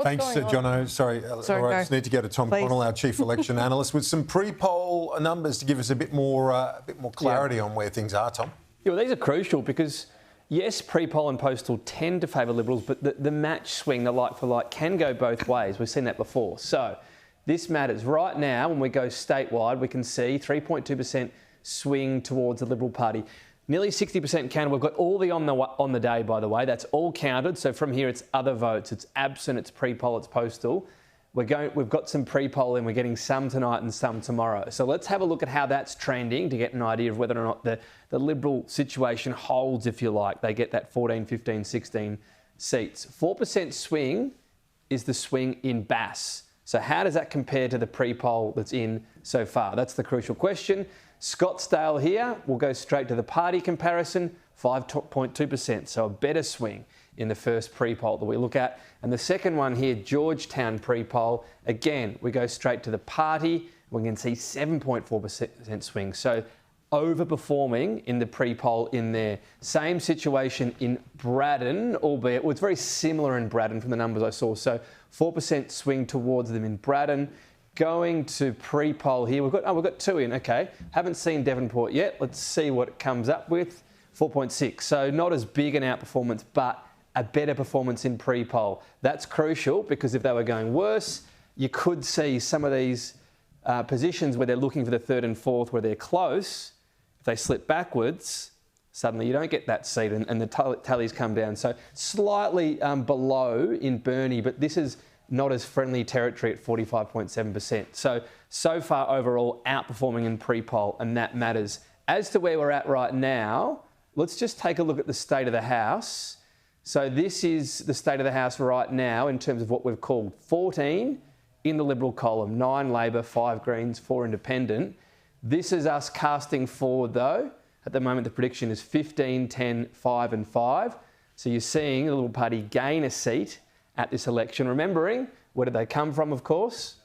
Thanks, Jono. Sorry, Sorry, I just need to go to Tom Connell, our chief election analyst, with some pre-poll numbers to give us a bit more clarity on where things are, Tom. Yeah, well, these are crucial because, yes, pre-poll and postal tend to favour Liberals, but the match swing, the like-for-like, can go both ways. We've seen that before. So this matters. Right now, when we go statewide, we can see 3.2% swing towards the Liberal Party. Nearly 60% counted. We've got all the on the day, by the way. That's all counted. So from here, it's other votes. It's absent, it's pre-poll, it's postal. We've got some pre-poll and we're getting some tonight and some tomorrow. So let's have a look at how that's trending to get an idea of whether or not the Liberal situation holds, if you like. They get that 14, 15, 16 seats. 4% swing is the swing in Bass. So how does that compare to the pre-poll that's in so far? That's the crucial question. Scottsdale here, we'll go straight to the party comparison, 5.2%, so a better swing in the first pre-poll that we look at. And the second one here, Georgetown pre-poll, again, we go straight to the party, we can see 7.4% swing, so overperforming in the pre-poll in there. Same situation in Braddon, albeit, well, it's very similar in Braddon from the numbers I saw, so 4% swing towards them in Braddon. Going to pre-poll here, we've got two in, okay. Haven't seen Devonport yet. Let's see what it comes up with. 4.6, so not as big an outperformance, but a better performance in pre-poll. That's crucial because if they were going worse, you could see some of these positions where they're looking for the third and fourth, where they're close. If they slip backwards, suddenly you don't get that seat and the tallies come down. So slightly below in Burnie, but this is not as friendly territory at 45.7%. So far overall outperforming in pre-poll, and that matters. As to where we're at right now, let's just take a look at the state of the House. So this is the state of the House right now in terms of what we've called 14 in the Liberal column, 9 Labor, 5 Greens, 4 Independent. This is us casting forward though. At the moment the prediction is 15, 10, 5 and 5. So you're seeing the Liberal Party gain a seat at this election. Remembering, where did they come from, of course?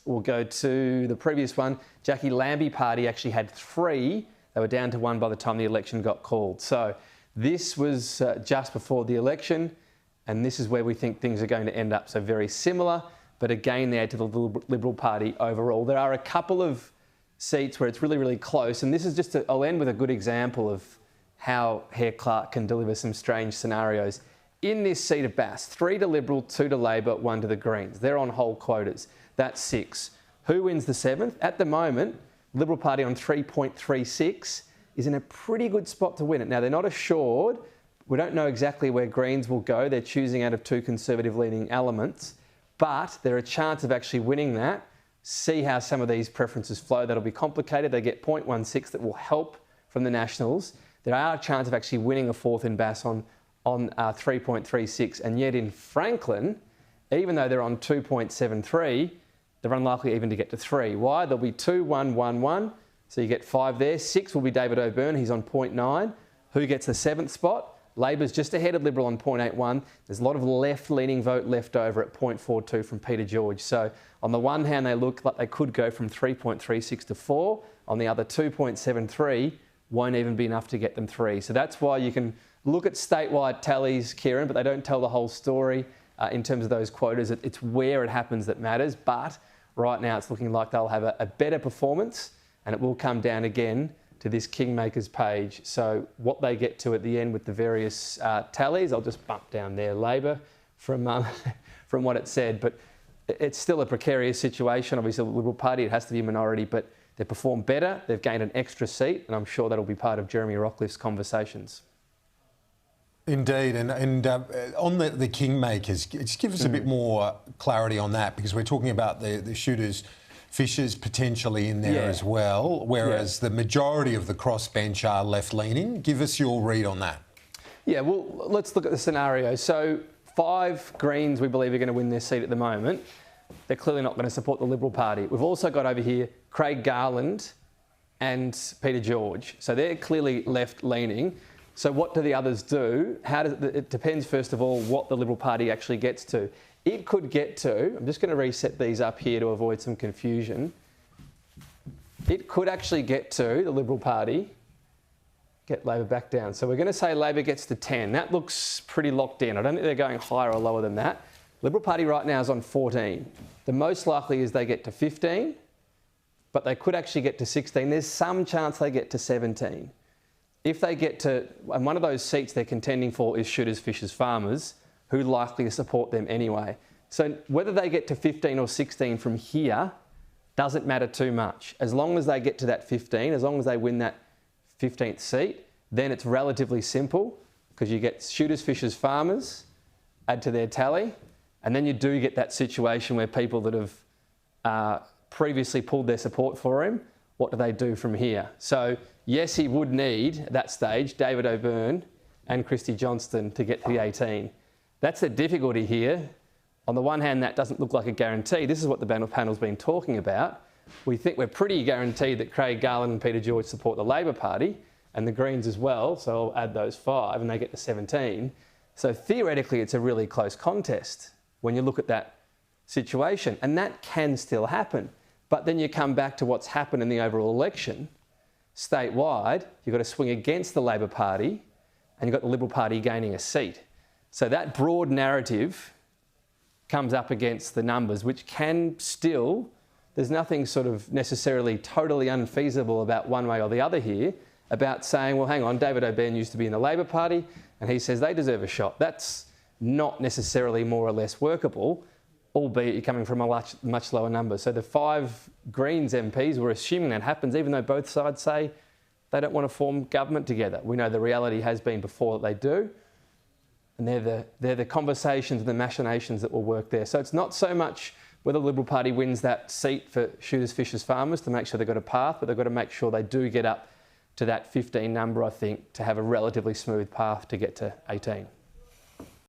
We'll go to the previous one. Jackie Lambie Party actually had 3. They were down to 1 by the time the election got called. So this was just before the election, and this is where we think things are going to end up. So very similar, but again there to the Liberal Party overall. There are a couple of seats where it's really, really close, and this is just, I'll end with a good example of how Hare Clark can deliver some strange scenarios. In this seat of Bass, 3 to Liberal, 2 to Labor, 1 to the Greens. They're on whole quotas. That's 6. Who wins the 7th? At the moment, Liberal Party on 3.36 is in a pretty good spot to win it. Now, they're not assured. We don't know exactly where Greens will go. They're choosing out of 2 conservative-leaning elements, but they're a chance of actually winning that. See how some of these preferences flow. That'll be complicated. They get 0.16 that will help from the Nationals. There are a chance of actually winning a 4th in Bass on 3.36, and yet in Franklin, even though they're on 2.73, they're unlikely even to get to 3. Why? There'll be 2, 1, 1, 1, so you get 5 there. 6 will be David O'Byrne, he's on 0.9. Who gets the 7th spot? Labor's just ahead of Liberal on 0.81. There's a lot of left-leaning vote left over at 0.42 from Peter George. So on the one hand, they look like they could go from 3.36 to 4. On the other, 2.73 won't even be enough to get them 3. So that's why you can look at statewide tallies, Kieran, but they don't tell the whole story in terms of those quotas. It's where it happens that matters. But right now it's looking like they'll have a better performance, and it will come down again to this Kingmakers page. So what they get to at the end with the various tallies, I'll just bump down there, Labor, from what it said. But it's still a precarious situation. Obviously, the Liberal Party, it has to be a minority, but they performed better. They've gained an extra seat, and I'm sure that'll be part of Jeremy Rockliff's conversations. Indeed, and on the Kingmakers, just give us a bit more clarity on that, because we're talking about the shooters, Fishers potentially in there as well, whereas the majority of the crossbench are left-leaning. Give us your read on that. Yeah, well, let's look at the scenario. So 5 Greens, we believe, are going to win their seat at the moment. They're clearly not going to support the Liberal Party. We've also got over here Craig Garland and Peter George. So they're clearly left-leaning. So what do the others do? It depends, first of all, what the Liberal Party actually gets to. It could get to, I'm just going to reset these up here to avoid some confusion. It could actually get to the Liberal Party, get Labor back down. So we're going to say Labor gets to 10. That looks pretty locked in. I don't think they're going higher or lower than that. Liberal Party right now is on 14. The most likely is they get to 15, but they could actually get to 16. There's some chance they get to 17. If they get to, and one of those seats they're contending for is shooters, fishers, farmers, who likely to support them anyway. So whether they get to 15 or 16 from here doesn't matter too much. As long as they get to that 15, as long as they win that 15th seat, then it's relatively simple because you get shooters, fishers, farmers, add to their tally, and then you do get that situation where people that have previously pulled their support for him, what do they do from here? So yes, he would need, at that stage, David O'Byrne and Christy Johnston to get to the 18. That's the difficulty here. On the one hand, that doesn't look like a guarantee. This is what the panel's been talking about. We think we're pretty guaranteed that Craig Garland and Peter George support the Labor Party and the Greens as well, so I'll add those 5 and they get to 17. So theoretically, it's a really close contest when you look at that situation, and that can still happen. But then you come back to what's happened in the overall election. Statewide, you've got to swing against the Labor Party and you've got the Liberal Party gaining a seat. So that broad narrative comes up against the numbers, which can still, there's nothing sort of necessarily totally unfeasible about one way or the other here, about saying, well, hang on, David O'Byrne used to be in the Labor Party and he says they deserve a shot. That's not necessarily more or less workable, albeit you're coming from a much lower number. So the 5 Greens MPs, we're assuming that happens, even though both sides say they don't want to form government together. We know the reality has been before that they do. And they're the conversations and the machinations that will work there. So it's not so much whether the Liberal Party wins that seat for shooters, fishers, farmers to make sure they've got a path, but they've got to make sure they do get up to that 15 number, I think, to have a relatively smooth path to get to 18.